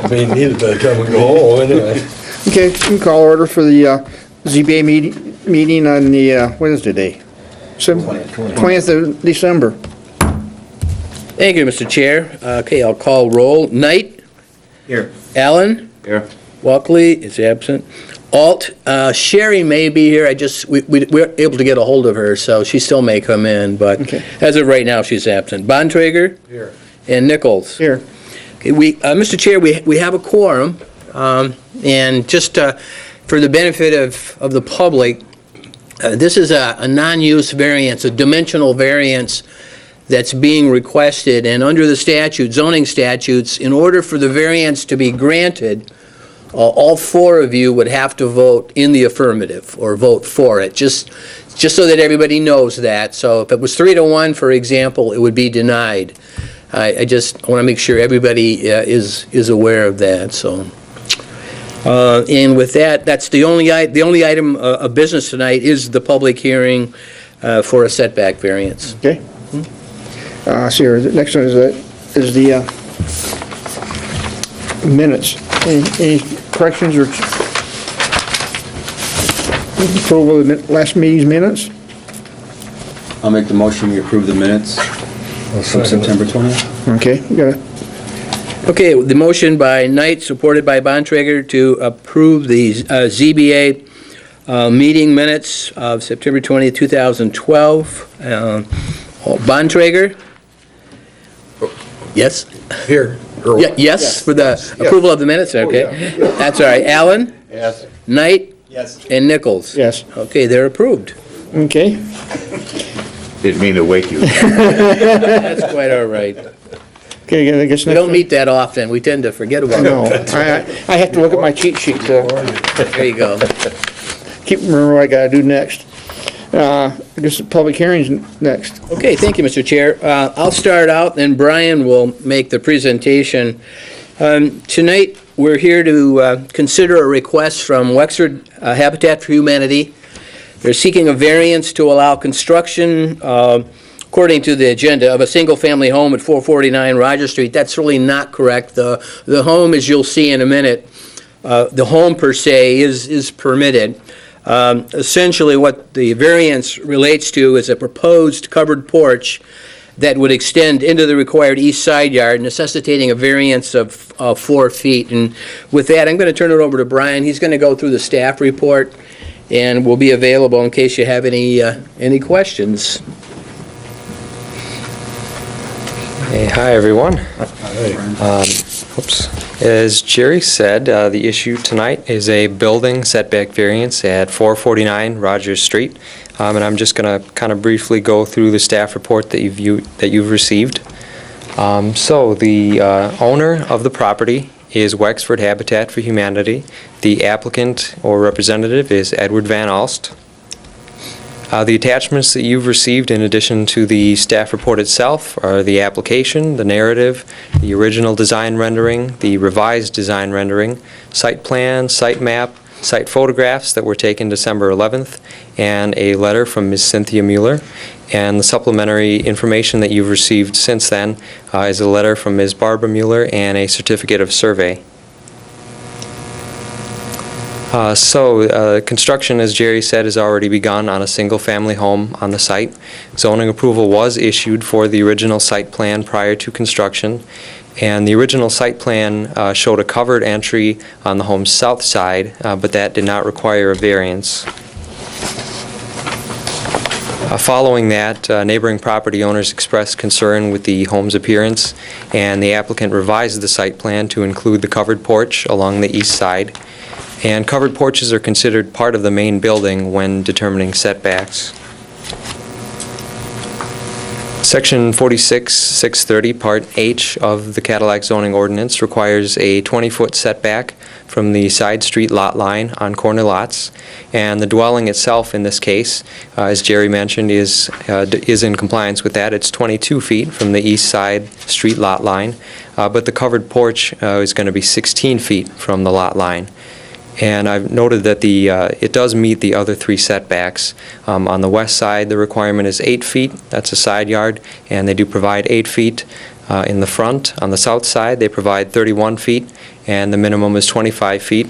I mean, neither better come and go home anyway. Okay, you can call order for the ZBA meeting on the Wednesday day, 20th of December. Thank you, Mr. Chair. Okay, I'll call roll. Knight? Here. Allen? Here. Walkley is absent. Alt, Sherry may be here. We're able to get a hold of her, so she still may come in, but Okay. as of right now, she's absent. Bontrager? Here. And Nichols? Here. Okay, Mr. Chair, we have a quorum, and just for the benefit of the public, this is a non-use variance, a dimensional variance that's being requested, and under the statute, zoning statutes, in order for the variance to be granted, all four of you would have to vote in the affirmative, or vote for it, just so that everybody knows that. So if it was 3-1, for example, it would be denied. I just want to make sure everybody is aware of that, so. And with that, that's the only item of business tonight is the public hearing for a setback variance. Okay. See here, the next one is the minutes. Any corrections or approval of the last meeting's minutes? I'll make the motion, we approve the minutes from September 20th. Okay, we got it. Okay, the motion by Knight, supported by Bontrager, to approve the ZBA meeting minutes of September 20th, 2012. Bontrager? Yes? Here. Yes, for the approval of the minutes, okay. That's all right. Allen? Yes. Knight? Yes. And Nichols? Yes. Okay, they're approved. Okay. Didn't mean to wake you. That's quite all right. Okay, I guess We next don't one. meet that often. We tend to forget about No, it. I have to look at my cheat sheet to There you go. remember what I gotta do next. I guess the public hearing's next. Okay, thank you, Mr. Chair. I'll start out, and Brian will make the presentation. Tonight, we're here to consider a request from Wexford Habitat for Humanity. They're seeking a variance to allow construction, according to the agenda, of a single-family home at 449 Roger Street. That's really not correct. The home, as you'll see in a minute, the home per se is permitted. Essentially, what the variance relates to is a proposed covered porch that would extend into the required east side yard, necessitating a variance of 4 feet. And with that, I'm going to turn it over to Brian. He's going to go through the staff report and will be available in case you have any questions. Hey, hi everyone. As Jerry said, the issue tonight is a building setback variance at 449 Rogers Street, and I'm just going to kind of briefly go through the staff report that you've received. So the owner of the property is Wexford Habitat for Humanity. The applicant or representative is Edward Van Alst. The attachments that you've received in addition to the staff report itself are the application, the narrative, the original design rendering, the revised design rendering, site plan, site map, site photographs that were taken December 11th, and a letter from Ms. Cynthia Mueller. And the supplementary information that you've received since then is a letter from Ms. Barbara Mueller and a certificate of survey. Construction, as Jerry said, has already begun on a single-family home on the site. Zoning approval was issued for the original site plan prior to construction, and the original site plan showed a covered entry on the home's south side, but that did not require a variance. Following that, neighboring property owners expressed concern with the home's appearance, and the applicant revised the site plan to include the covered porch along the east side. And covered porches are considered part of the main building when determining setbacks. Section 46-630, Part H of the Cadillac zoning ordinance requires a 20-foot setback from the side street lot line on corner lots, and the dwelling itself in this case, as Jerry mentioned, is in compliance with that. It's 22 feet from the east side street lot line, but the covered porch is going to be 16 feet from the lot line. And I've noted that it does meet the other three setbacks. On the west side, the requirement is 8 feet. That's a side yard, and they do provide 8 feet in the front. On the south side, they provide 31 feet, and the minimum is 25 feet.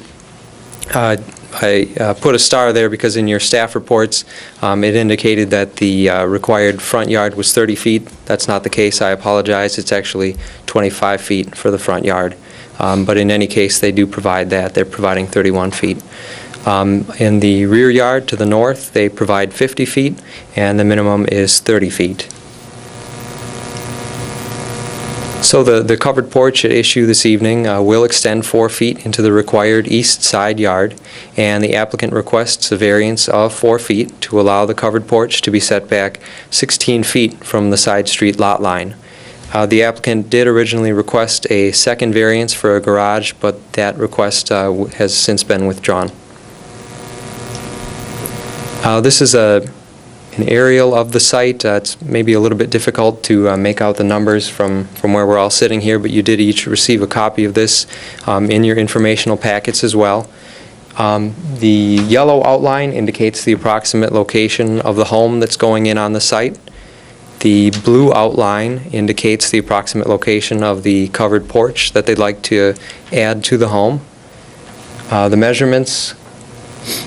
I put a star there because in your staff reports, it indicated that the required front yard was 30 feet. That's not the case. I apologize. It's actually 25 feet for the front yard. But in any case, they do provide that. They're providing 31 feet. In the rear yard to the north, they provide 50 feet, and the minimum is 30 feet. So the covered porch at issue this evening will extend 4 feet into the required east side yard, and the applicant requests a variance of 4 feet to allow the covered porch to be set back 16 feet from the side street lot line. The applicant did originally request a second variance for a garage, but that request has since been withdrawn. This is an aerial of the site. It's maybe a little bit difficult to make out the numbers from where we're all sitting here, but you did each receive a copy of this in your informational packets as well. The yellow outline indicates the approximate location of the home that's going in on the site. The blue outline indicates the approximate location of the covered porch that they'd like to add to the home. The measurements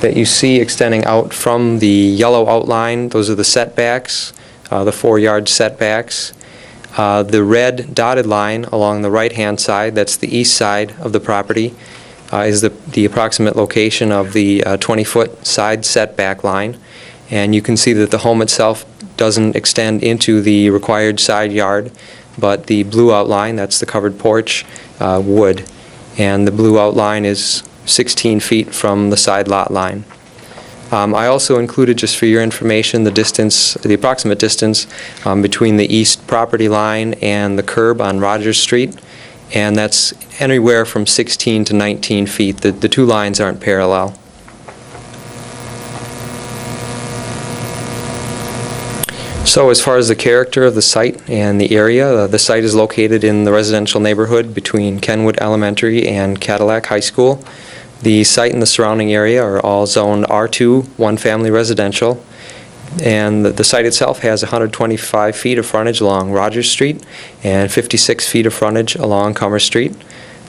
that you see extending out from the yellow outline, those are the setbacks, the 4-yard setbacks. The red dotted line along the right-hand side, that's the east side of the property, is the approximate location of the 20-foot side setback line. And you can see that the home itself doesn't extend into the required side yard, but the blue outline, that's the covered porch, would. And the blue outline is 16 feet from the side lot line. I also included, just for your information, the approximate distance between the east property line and the curb on Rogers Street, and that's anywhere from 16 to 19 feet. The two lines aren't parallel. So as far as the character of the site and the area, the site is located in the residential neighborhood between Kenwood Elementary and Cadillac High School. The site and the surrounding area are all zoned R2, one-family residential, and the site itself has 125 feet of frontage along Rogers Street and 56 feet of frontage along Commerce Street.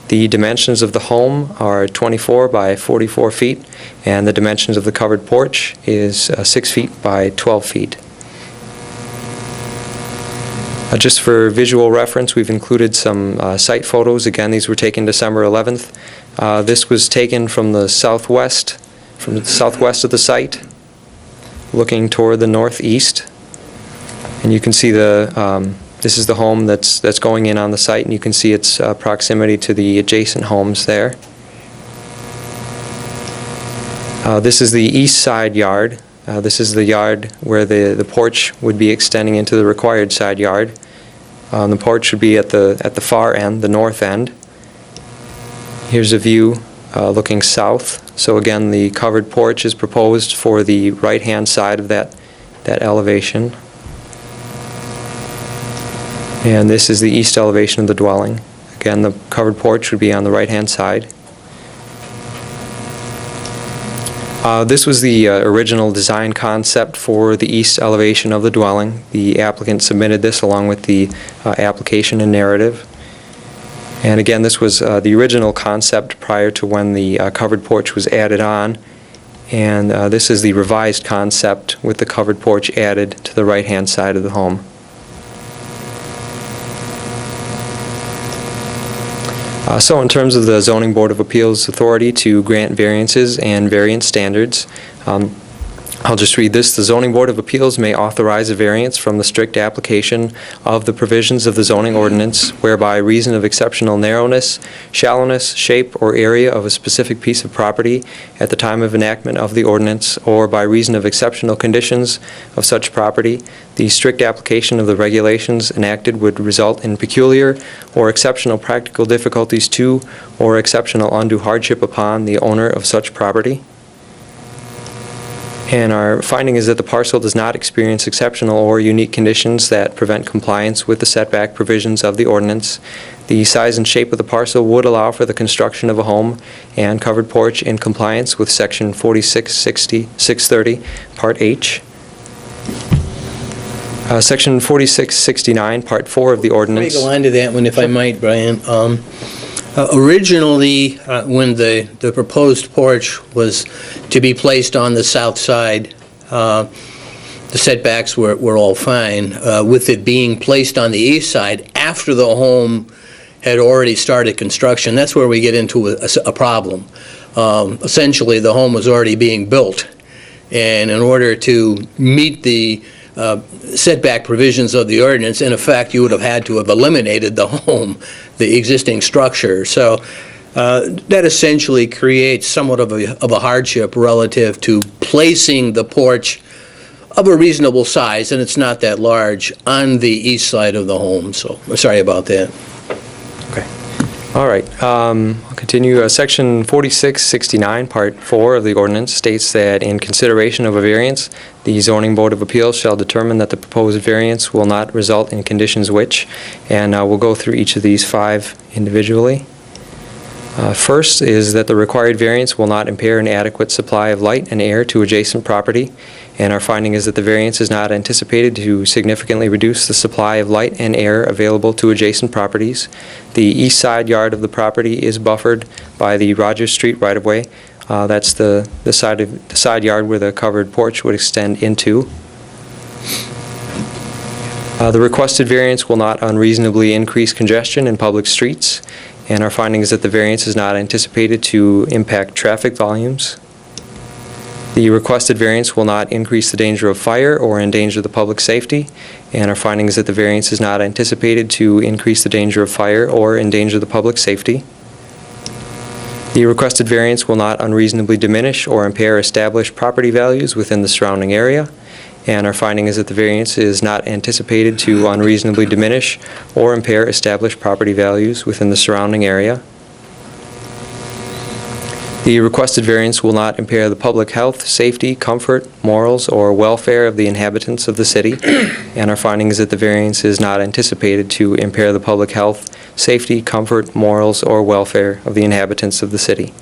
The dimensions of the home are 24 by 44 feet, and the dimensions of the covered porch is 6 feet by 12 feet. Just for visual reference, we've included some site photos. Again, these were taken December 11th. This was taken from the southwest of the site, looking toward the northeast. And you can see this is the home that's going in on the site, and you can see its proximity to the adjacent homes there. This is the east side yard. This is the yard where the porch would be extending into the required side yard. The porch would be at the far end, the north end. Here's a view looking south. So again, the covered porch is proposed for the right-hand side of that elevation. And this is the east elevation of the dwelling. Again, the covered porch would be on the right-hand side. This was the original design concept for the east elevation of the dwelling. The applicant submitted this along with the application and narrative. And again, this was the original concept prior to when the covered porch was added on. And this is the revised concept with the covered porch added to the right-hand side of the home. So in terms of the Zoning Board of Appeals authority to grant variances and variance standards, I'll just read this. The Zoning Board of Appeals may authorize a variance from the strict application of the provisions of the zoning ordinance where by reason of exceptional narrowness, shallowness, shape, or area of a specific piece of property at the time of enactment of the ordinance or by reason of exceptional conditions of such property, the strict application of the regulations enacted would result in peculiar or exceptional practical difficulties to or exceptional undue hardship upon the owner of such property. And our finding is that the parcel does not experience exceptional or unique conditions that prevent compliance with the setback provisions of the ordinance. The size and shape of the parcel would allow for the construction of a home and covered porch in compliance with Section 4660-630, Part H. Section 4669, Part 4 of the ordinance. Let me go on to that one, if I might, Brian. Originally, when the proposed porch was to be placed on the south side, the setbacks were all fine. With it being placed on the east side, after the home had already started construction, that's where we get into a problem. Essentially, the home was already being built, and in order to meet the setback provisions of the ordinance, in effect, you would have had to have eliminated the home, the existing structure. So that essentially creates somewhat of a hardship relative to placing the porch of a reasonable size, and it's not that large, on the east side of the home. So sorry about that. Okay. All right. I'll continue. Section 4669, Part 4 of the ordinance states that in consideration of a variance, the Zoning Board of Appeals shall determine that the proposed variance will not result in conditions which, and we'll go through each of these 5 individually. First is that the required variance will not impair an adequate supply of light and air to adjacent property, and our finding is that the variance is not anticipated to significantly reduce the supply of light and air available to adjacent properties. The east side yard of the property is buffered by the Rogers Street right-of-way. That's the side yard where the covered porch would extend into. The requested variance will not unreasonably increase congestion in public streets, and our finding is that the variance is not anticipated to impact traffic volumes. The requested variance will not increase the danger of fire or endanger the public safety, and our finding is that the variance is not anticipated to increase the danger of fire or endanger the public safety. The requested variance will not unreasonably diminish or impair established property values within the surrounding area, and our finding is that the variance is not anticipated to unreasonably diminish or impair established property values within the surrounding area. The requested variance will not impair the public health, safety, comfort, morals, or welfare of the inhabitants of the city, and our finding is that the variance is not anticipated to impair the public health, safety, comfort, morals, or welfare of the inhabitants of the city.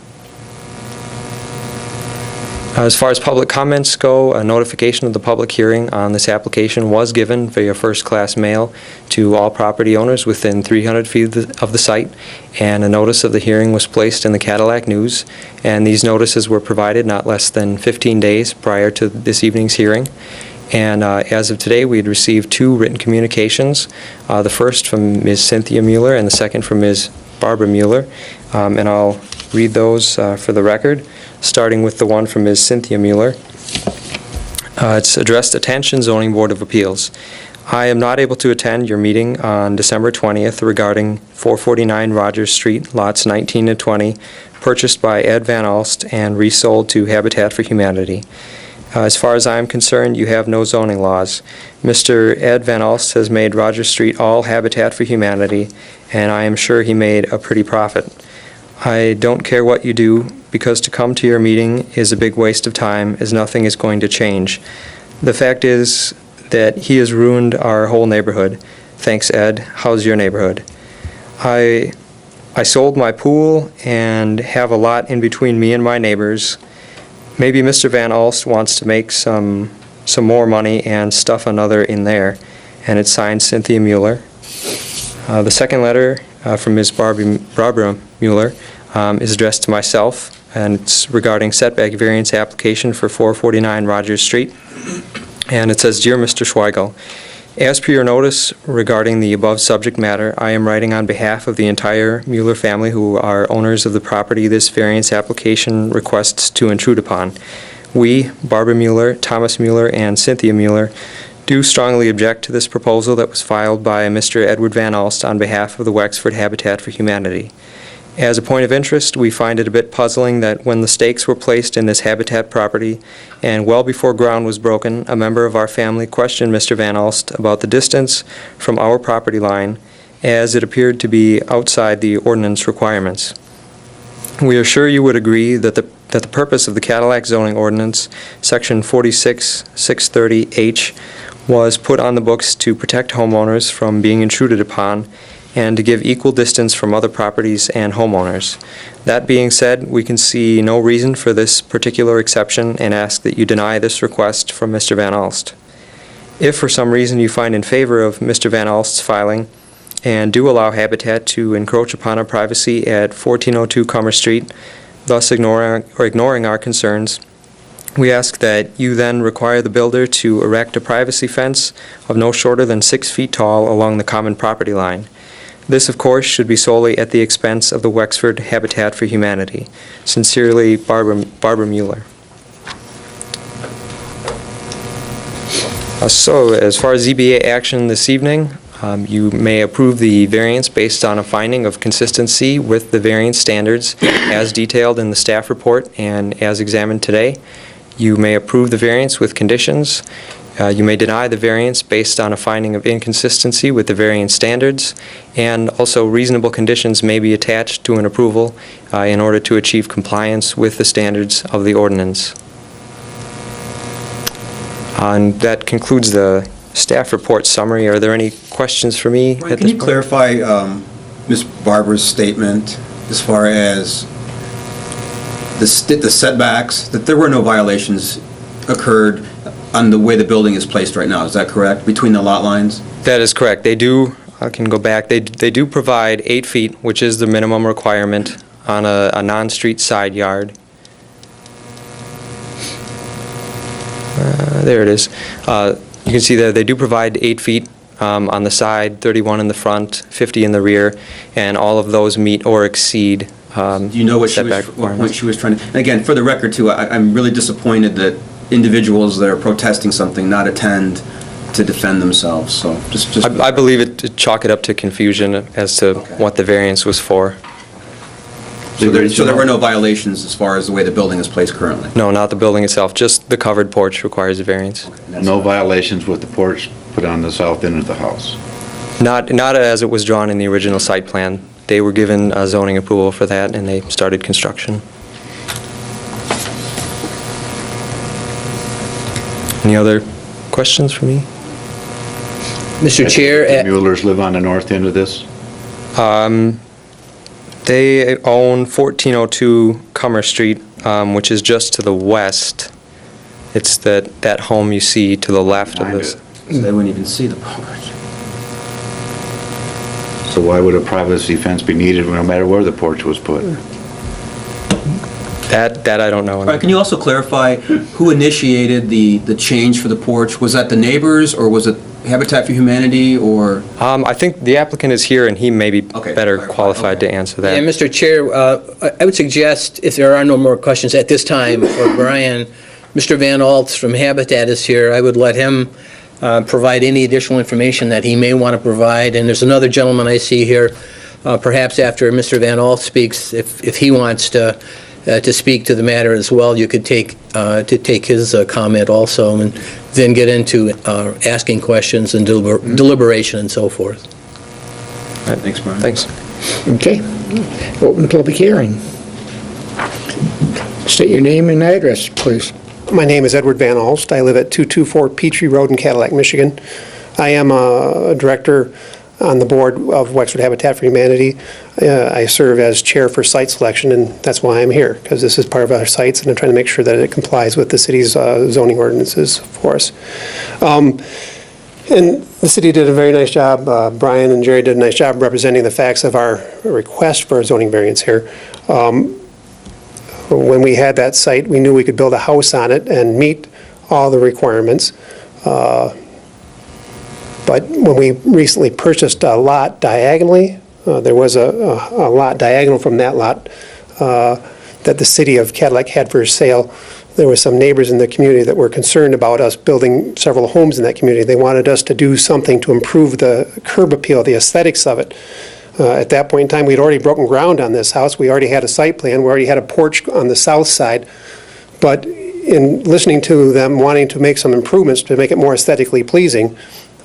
As far as public comments go, a notification of the public hearing on this application was given via first-class mail to all property owners within 300 feet of the site, and a notice of the hearing was placed in the Cadillac News, and these notices were provided not less than 15 days prior to this evening's hearing. And as of today, we had received 2 written communications, the first from Ms. Cynthia Mueller and the second from Ms. Barbara Mueller, and I'll read those for the record, starting with the one from Ms. Cynthia Mueller. It's addressed Attention Zoning Board of Appeals. I am not able to attend your meeting on December 20th regarding 449 Rogers Street, lots 19 to 20, purchased by Ed Van Alst and resold to Habitat for Humanity. As far as I am concerned, you have no zoning laws. Mr. Ed Van Alst has made Rogers Street all Habitat for Humanity, and I am sure he made a pretty profit. I don't care what you do, because to come to your meeting is a big waste of time, as nothing is going to change. The fact is that he has ruined our whole neighborhood. Thanks, Ed. How's your neighborhood? I sold my pool and have a lot in between me and my neighbors. Maybe Mr. Van Alst wants to make some more money and stuff another in there. And it's signed Cynthia Mueller. The second letter from Ms. Barbara Mueller is addressed to myself, and it's regarding setback variance application for 449 Rogers Street. And it says, Dear Mr. Schweigel, as per your notice regarding the above subject matter, I am writing on behalf of the entire Mueller family who are owners of the property this variance application requests to intrude upon. We, Barbara Mueller, Thomas Mueller, and Cynthia Mueller, do strongly object to this proposal that was filed by Mr. Edward Van Alst on behalf of the Wexford Habitat for Humanity. As a point of interest, we find it a bit puzzling that when the stakes were placed in this habitat property and well before ground was broken, a member of our family questioned Mr. Van Alst about the distance from our property line, as it appeared to be outside the ordinance requirements. We are sure you would agree that the purpose of the Cadillac zoning ordinance, section 46-630H, was put on the books to protect homeowners from being intruded upon and to give equal distance from other properties and homeowners. That being said, we can see no reason for this particular exception and ask that you deny this request from Mr. Van Alst. If for some reason you find in favor of Mr. Van Alst's filing, and do allow Habitat to encroach upon our privacy at 1402 Commerce Street, thus ignoring our concerns. We ask that you then require the builder to erect a privacy fence of no shorter than 6 feet tall along the common property line. This, of course, should be solely at the expense of the Wexford Habitat for Humanity. Sincerely, Barbara Mueller. So, as far as ZBA action this evening, you may approve the variance based on a finding of consistency with the variance standards as detailed in the staff report and as examined today. You may approve the variance with conditions. You may deny the variance based on a finding of inconsistency with the variance standards, and also reasonable conditions may be attached to an approval in order to achieve compliance with the standards of the ordinance. And that concludes the staff report summary. Are there any questions for me? Brian, can you clarify Ms. Barbara's statement as far as the setbacks, that there were no violations occurred on the way the building is placed right now? Is that correct, between the lot lines? That is correct. They do, I can go back, they do provide 8 feet, which is the minimum requirement on a non-street side yard. There it is. You can see that they do provide 8 feet on the side, 31 in the front, 50 in the rear, and all of those meet or exceed Do you know what point she was trying to... And again, for the record, too, I'm really disappointed that individuals that are protesting something not attend to defend themselves, so just... I believe it chalk it up to confusion as to what the variance was for. So there were no violations as far as the way the building is placed currently? No, not the building itself, just the covered porch requires a variance. No violations with the porch put on the south end of the house? Not as it was drawn in the original site plan. They were given a zoning approval for that, and they started construction. Any other questions for me? Mr. Chair, The Muellers live on the north end of this? They own 1402 Commerce Street, which is just to the west. It's that home you see to the left of this. So they wouldn't even see the porch. So why would a privacy fence be needed no matter where the porch was put? That I don't know. All right, can you also clarify who initiated the change for the porch? Was that the neighbors, or was it Habitat for Humanity, or? I think the applicant is here, and he may be better qualified to answer that. yeah, Mr. Chair, I would suggest, if there are no more questions at this time for Brian, Mr. Van Altz from Habitat is here. I would let him provide any additional information that he may want to provide. And there's another gentleman I see here, perhaps after Mr. Van Altz speaks, if he wants to speak to the matter as well, you could take his comment also, and then get into asking questions and deliberation and so forth. All right, thanks, Brian. Thanks. Okay. Open the public hearing. State your name and address, please. My name is Edward Van Alst. I live at 224 Petrie Road in Cadillac, Michigan. I am a director on the board of Wexford Habitat for Humanity. I serve as chair for site selection, and that's why I'm here, because this is part of our sites, and I'm trying to make sure that it complies with the city's zoning ordinances for us. And the city did a very nice job. Brian and Jerry did a nice job representing the facts of our request for a zoning variance here. When we had that site, we knew we could build a house on it and meet all the requirements. But when we recently purchased a lot diagonally, there was a lot diagonal from that lot that the city of Cadillac had for sale. There were some neighbors in the community that were concerned about us building several homes in that community. They wanted us to do something to improve the curb appeal, the aesthetics of it. At that point in time, we'd already broken ground on this house. We already had a site plan. We already had a porch on the south side. But in listening to them wanting to make some improvements to make it more aesthetically pleasing,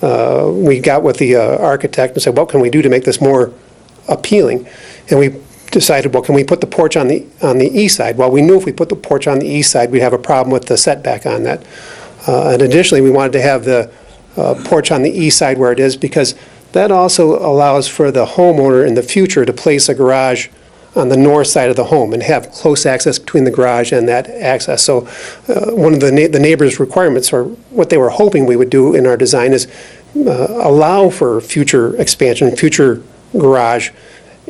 we got with the architect and said, what can we do to make this more appealing? And we decided, well, can we put the porch on the east side? Well, we knew if we put the porch on the east side, we'd have a problem with the setback on that. And additionally, we wanted to have the porch on the east side where it is, because that also allows for the homeowner in the future to place a garage on the north side of the home and have close access between the garage and that access. So one of the neighbors' requirements, or what they were hoping we would do in our design, is allow for future expansion, future garage,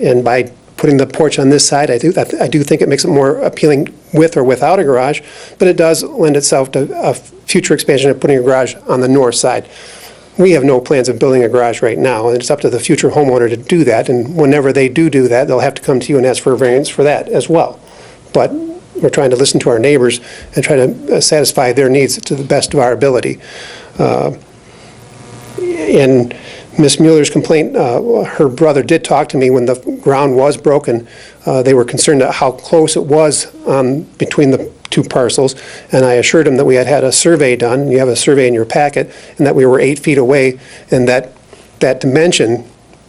and by putting the porch on this side, I do think it makes it more appealing with or without a garage, but it does lend itself to a future expansion of putting a garage on the north side. We have no plans of building a garage right now, and it's up to the future homeowner to do that, and whenever they do that, they'll have to come to you and ask for a variance for that as well. But we're trying to listen to our neighbors and try to satisfy their needs to the best of our ability. In Ms. Mueller's complaint, her brother did talk to me when the ground was broken. They were concerned at how close it was between the two parcels, and I assured him that we had had a survey done. You have a survey in your packet, and that we were 8 feet away, and that dimension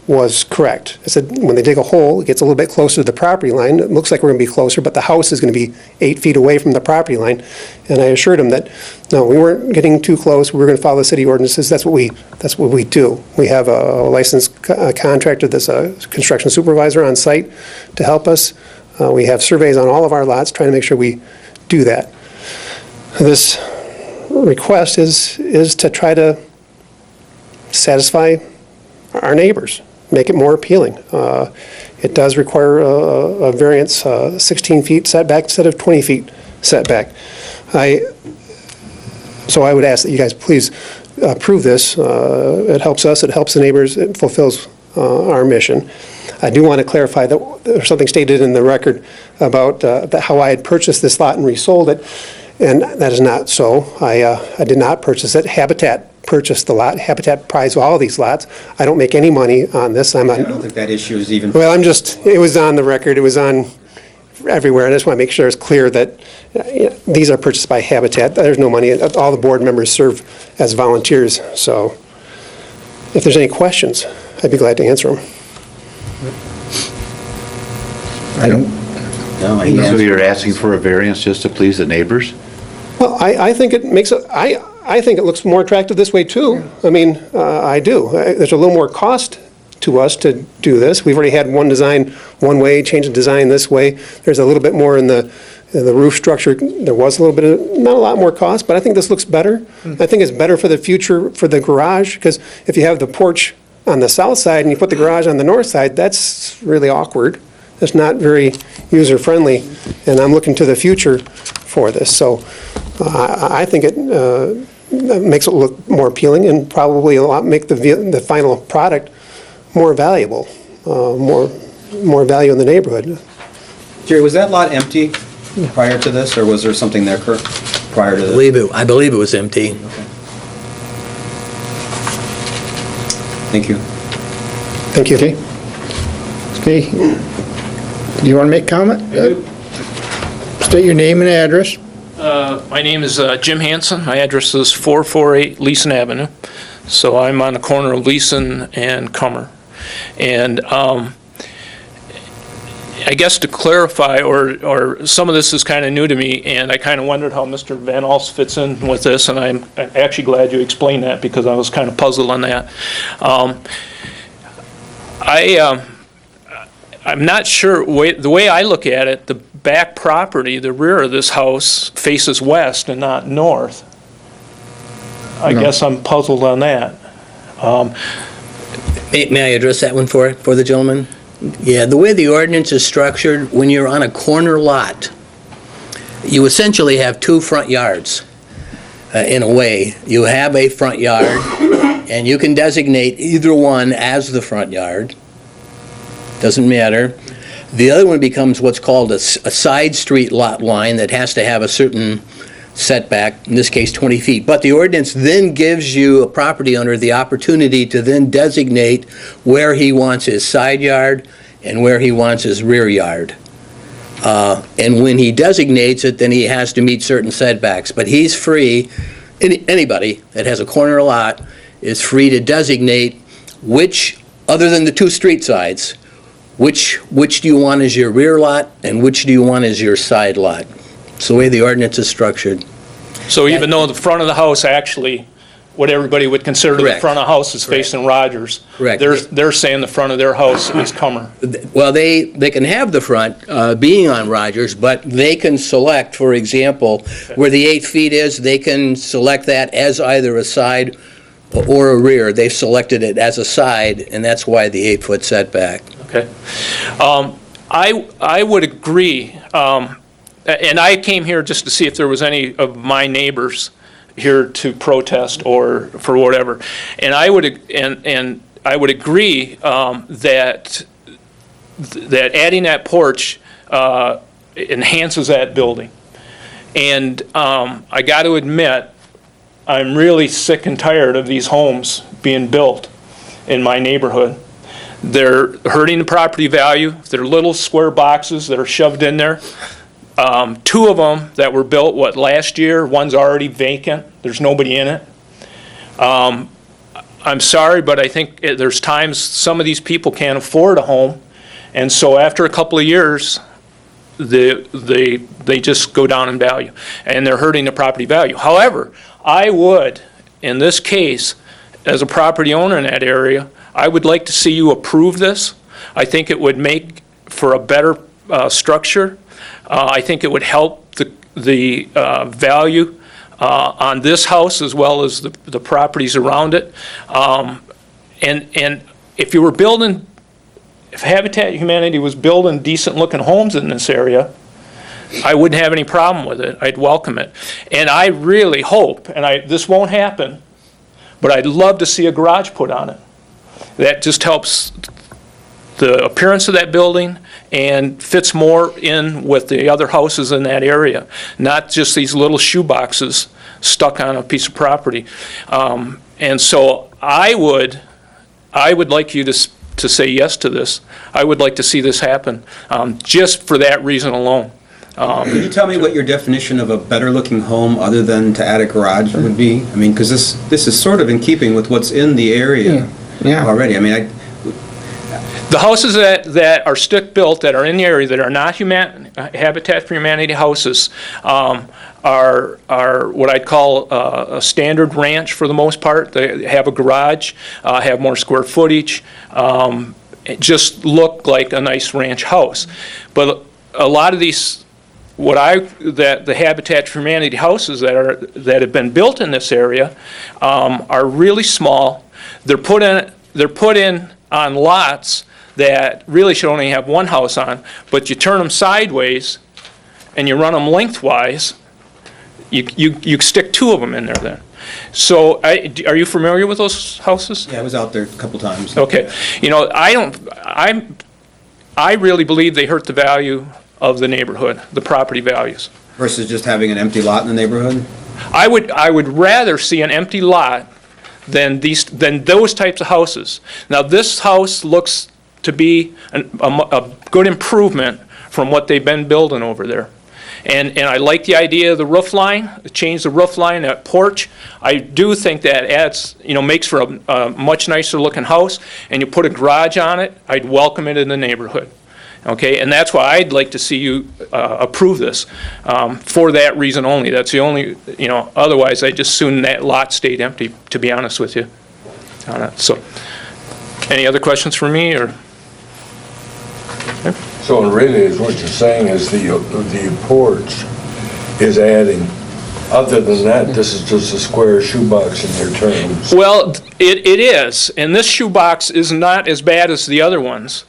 was correct. I said, when they dig a hole, it gets a little bit closer to the property line. It looks like we're going to be closer, but the house is going to be 8 feet away from the property line. And I assured him that, no, we weren't getting too close. We were going to follow the city ordinances. That's what we do. We have a licensed contractor that's a construction supervisor on site to help us. We have surveys on all of our lots trying to make sure we do that. This request is to try to satisfy our neighbors, make it more appealing. It does require a variance, 16 feet setback instead of 20 feet setback. So I would ask that you guys please approve this. It helps us, it helps the neighbors, it fulfills our mission. I do want to clarify that there's something stated in the record about how I had purchased this lot and resold it, and that is not so. I did not purchase it. Habitat purchased the lot. Habitat buys all of these lots. I don't make any money on this. I don't think that issue is even... Well, it was on the record. It was on everywhere. I just want to make sure it's clear that these are purchased by Habitat. There's no money. All the board members serve as volunteers. So if there's any questions, I'd be glad to answer them. I don't. No, So you're asking for a variance just to please the neighbors? Well, I think it makes it, I think it looks more attractive this way too. I mean, I do. There's a little more cost to us to do this. We've already had one design one way, change the design this way. There's a little bit more in the roof structure. There was a little bit of, not a lot more cost, but I think this looks better. I think it's better for the future, for the garage, because if you have the porch on the south side and you put the garage on the north side, that's really awkward. It's not very user-friendly, and I'm looking to the future for this. So I think it makes it look more appealing and probably make the final product more valuable, more value in the neighborhood. Jerry, was that lot empty prior to this, or was there something there prior to this? I believe it was empty. Thank you. Thank you. Okay. Do you want to make a comment? State your name and address. My name is Jim Hansen. My address is 448 Leeson Avenue. So I'm on the corner of Leeson and Cummer. And I guess to clarify, or some of this is kind of new to me, and I kind of wondered how Mr. Van Alst fits in with this, and I'm actually glad you explained that because I was kind of puzzled on that. I'm not sure, the way I look at it, the back property, the rear of this house faces west and not north. I guess I'm puzzled on that. May I address that one for the gentleman? Yeah, the way the ordinance is structured, when you're on a corner lot, you essentially have two front yards, in a way. You have a front yard, and you can designate either one as the front yard. Doesn't matter. The other one becomes what's called a side street lot line that has to have a certain setback, in this case 20 feet. But the ordinance then gives you, a property owner, the opportunity to then designate where he wants his side yard and where he wants his rear yard. And when he designates it, then he has to meet certain setbacks. But he's free, anybody that has a corner lot is free to designate which, other than the two street sides, which do you want as your rear lot and which do you want as your side lot? It's the way the ordinance is structured. So even though the front of the house actually what everybody would consider the Correct. front of house is Correct. facing Rogers. Correct. They're saying the front of their house is Comer. Well, they can have the front being on Rogers, but they can select, for example, where the 8 feet is, they can select that as either a side or a rear. They've selected it as a side, and that's why the 8-foot setback. Okay. I would agree, and I came here just to see if there was any of my neighbors here to protest or for whatever. And I would agree that adding that porch enhances that building. And I got to admit, I'm really sick and tired of these homes being built in my neighborhood. They're hurting the property value. They're little square boxes that are shoved in there. 2 of them that were built, last year? One's already vacant. There's nobody in it. I'm sorry, but I think there's times some of these people can't afford a home, and so after a couple of years, they just go down in value, and they're hurting the property value. However, I would, in this case, as a property owner in that area, I would like to see you approve this. I think it would make for a better structure. I think it would help the value on this house as well as the properties around it. And if you were building, if Habitat Humanity was building decent-looking homes in this area, I wouldn't have any problem with it. I'd welcome it. And I really hope, and this won't happen, but I'd love to see a garage put on it. That just helps the appearance of that building and fits more in with the other houses in that area, not just these little shoe boxes stuck on a piece of property. And so I would like you to say yes to this. I would like to see this happen, just for that reason alone. Can you tell me what your definition of a better-looking home other than to add a garage would be? I mean, because this is sort of in keeping with what's in the area already. I mean, The houses that are stick-built, that are in the area, that are not Habitat for Humanity houses, are what I'd call a standard ranch for the most part. They have a garage, have more square footage, just look like a nice ranch house. But a lot of these, the Habitat for Humanity houses that have been built in this area are really small. They're put in on lots that really should only have one house on, but you turn them sideways and you run them lengthwise, you stick 2 of them in there then. So are you familiar with those houses? yeah, I was out there a couple times. Okay. You know, I really believe they hurt the value of the neighborhood, the property values. Versus just having an empty lot in the neighborhood? I would rather see an empty lot than those types of houses. Now, this house looks to be a good improvement from what they've been building over there. And I like the idea of the roof line, change the roof line, that porch. I do think that adds, makes for a much nicer looking house, and you put a garage on it, I'd welcome it in the neighborhood. Okay, and that's why I'd like to see you approve this, for that reason only. That's the only, otherwise I'd just soon that lot stayed empty, to be honest with you. So, any other questions for me, or? Okay. So really, is what you're saying is the porch is adding, other than that, this is just a square shoebox in your terms. Well, it is, and this shoebox is not as bad as the other ones.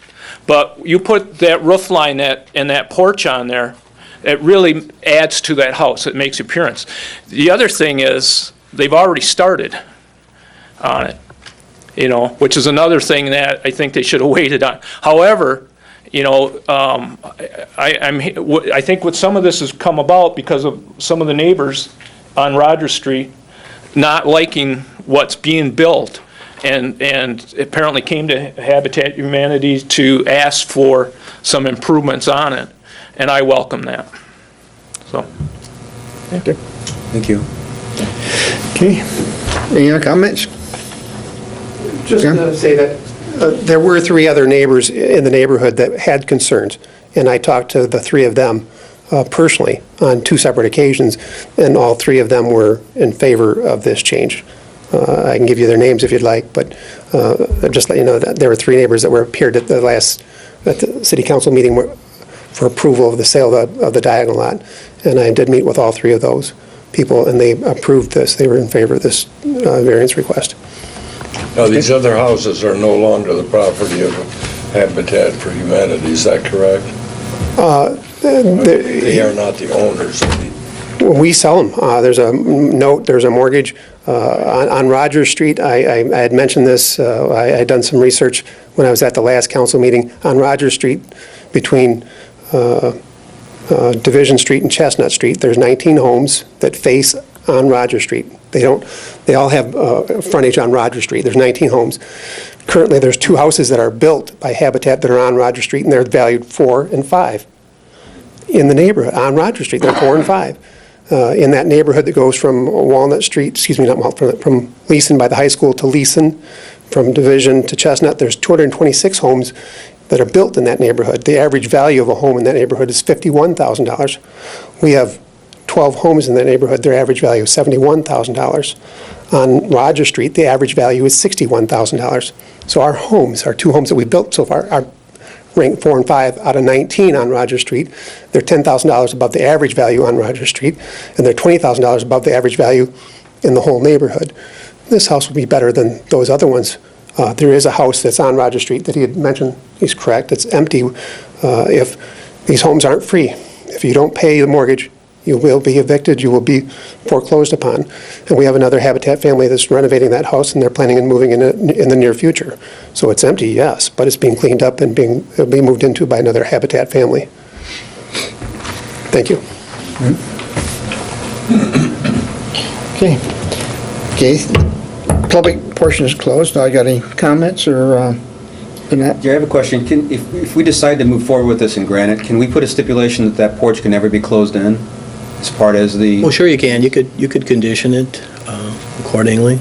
But you put that roof line and that porch on there, it really adds to that house. It makes appearance. The other thing is, they've already started on it, which is another thing that I think they should have waited on. However, I think what some of this has come about because of some of the neighbors on Rogers Street not liking what's being built. And apparently came to Habitat Humanity to ask for some improvements on it, and I welcome that. So, Okay. Thank you. Okay. Any other comments? Just Yeah. to say that there were 3 other neighbors in the neighborhood that had concerns, and I talked to the 3 of them personally on 2 separate occasions, and all 3 of them were in favor of this change. I can give you their names if you'd like, but just let you know that there were 3 neighbors that appeared at the city council meeting for approval of the sale of the diagonal lot. And I did meet with all 3 of those people, and they approved this. They were in favor of this variance request. Now, these other houses are no longer the property of Habitat for Humanity, is that correct? They are not the owners of the... We sell them. There's a note, there's a mortgage on Rogers Street. I had mentioned this. I had done some research when I was at the last council meeting. On Rogers Street, between Division Street and Chestnut Street, there's 19 homes that face on Rogers Street. They all have frontage on Rogers Street. There's 19 homes. Currently, there's 2 houses that are built by Habitat that are on Rogers Street, and they're valued 4 and 5 in the neighborhood on Rogers Street. They're 4 and 5. In that neighborhood that goes from Walnut Street, from Leeson by the high school to Leeson, from Division to Chestnut, there's 226 homes that are built in that neighborhood. The average value of a home in that neighborhood is $51,000. We have 12 homes in that neighborhood. Their average value is $71,000. On Rogers Street, the average value is $61,000. So our 2 homes that we built so far, are ranked 4 and 5 out of 19 on Rogers Street. They're $10,000 above the average value on Rogers Street, and they're $20,000 above the average value in the whole neighborhood. This house will be better than those other ones. There is a house that's on Rogers Street that he had mentioned. He's correct. It's empty. If these homes aren't free, if you don't pay the mortgage, you will be evicted, you will be foreclosed upon. And we have another Habitat family that's renovating that house, and they're planning on moving in the near future. So it's empty, yes, but it's being cleaned up and it'll be moved into by another Habitat family. Thank you. Okay. Public portion is closed. Now, you got any comments or Annette? Yeah, I have a question. If we decide to move forward with this and grant it, can we put a stipulation that porch can never be closed in as part as the... Well, sure you can. You could condition it accordingly.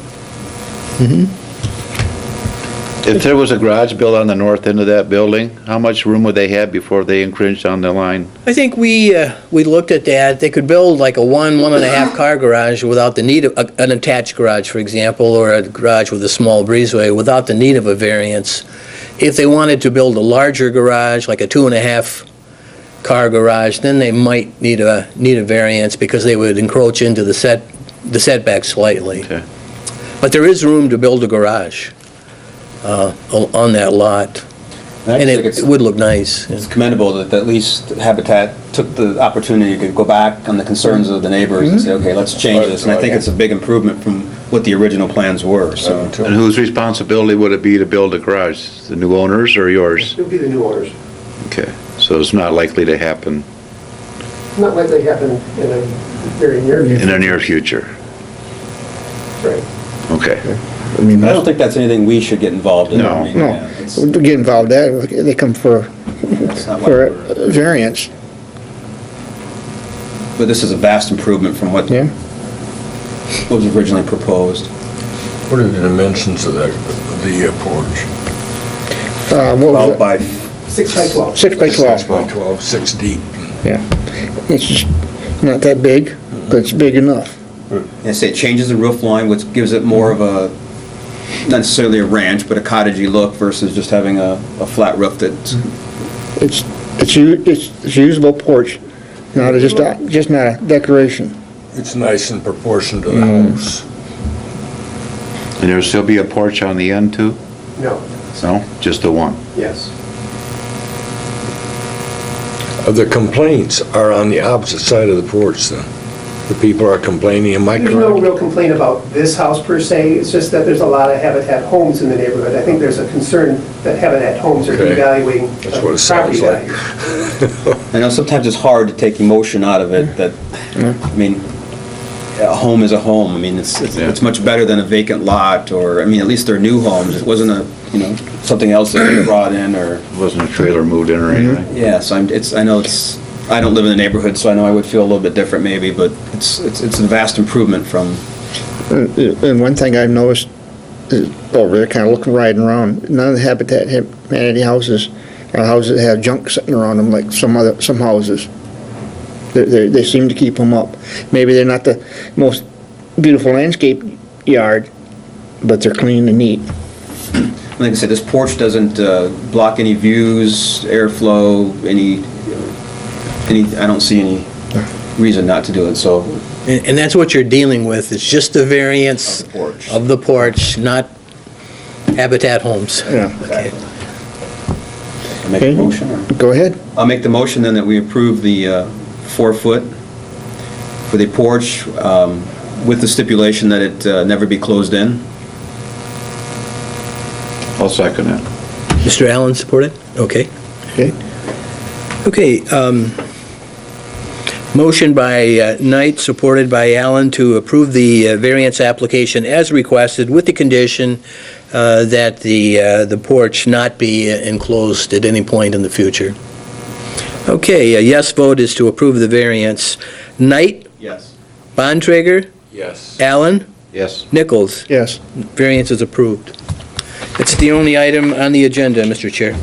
If there was a garage built on the north end of that building, how much room would they have before they encroached on the line? I think we looked at that. They could build like a 1.5 car garage without the need of an attached garage, for example, or a garage with a small breezeway without the need of a variance. If they wanted to build a larger garage, like a 2.5 car garage, then they might need a variance because they would encroach into the setback slightly. Okay. But there is room to build a garage on that lot. And it would look nice. It's commendable that at least Habitat took the opportunity to go back on the concerns of the neighbors and say, okay, let's change this. And I think it's a big improvement from what the original plans were, so. And whose responsibility would it be to build a garage? The new owners or yours? It would be the new owners. Okay, so it's not likely to happen Not likely to happen in a very near future. in the near future? Right. Okay. I mean, I don't think that's anything we should get involved in. No. I mean, No. yeah, it's- Get involved in that, they come for it's not like a we're- variance. But this is a vast improvement from what Yeah. was originally proposed. What are the dimensions of the porch? What was Followed it? by 6 by 12. 6 by 12. 6 by 12, 6 deep. Yeah. It's just not that big, but it's big enough. I say it changes the roof line, which gives it more of a, not necessarily a ranch, but a cottagey look versus just having a flat roof that's, It's a usable porch, not just not a decoration. It's nice in proportion to the house. And there'll still be a porch on the end too? No, No, just the one? yes. The complaints are on the opposite side of the porch then. The people are complaining, am I There's no correct? real complaint about this house per se, it's just that there's a lot of Habitat homes in the neighborhood. I think there's a concern that Habitat homes are Okay. devaluing That's what it property sounds like. values. I know sometimes it's hard to take emotion out of it, that, I mean, a home is a home. I mean, it's much better than a vacant lot, or, I mean, at least they're new homes. It wasn't a, something else that they brought in, or, It wasn't a trailer moved in or anything? yeah, so I know I don't live in the neighborhood, so I know I would feel a little bit different maybe, but it's a vast improvement from, And one thing I've noticed is over there, kind of looking riding around, none of the Habitat Humanity houses are houses that have junk sitting around them like some houses. They seem to keep them up. Maybe they're not the most beautiful landscape yard, but they're clean and neat. Like I said, this porch doesn't block any views, airflow, I don't see any reason not to do it, so. And that's what you're dealing with, it's just the variance Of the porch. of the porch, not Habitat Homes. Yeah. Okay. Make a motion, or? Go ahead. I'll make the motion then that we approve the 4-foot for the porch with the stipulation that it never be closed in. I'll second it. Mr. Allen supported? Okay. Okay. Okay, motion by Knight, supported by Allen, to approve the variance application as requested with the condition that the porch not be enclosed at any point in the future. Okay, a yes vote is to approve the variance. Knight, Yes. Bontrager, Yes. Allen, Yes. Nichols. Yes. Variance is approved. It's the only item on the agenda, Mr. Chair.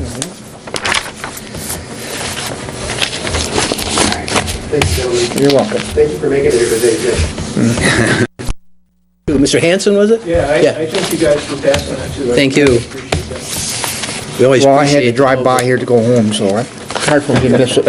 Thanks, gentlemen. You're welcome. Thank you for making it here today, Jim. Mr. Hanson, was it? Yeah, Yeah. I thank you guys for passing that too. Thank you. Appreciate that. We always Well, I had to appreciate drive by the- here to go home, so hard for me to miss it.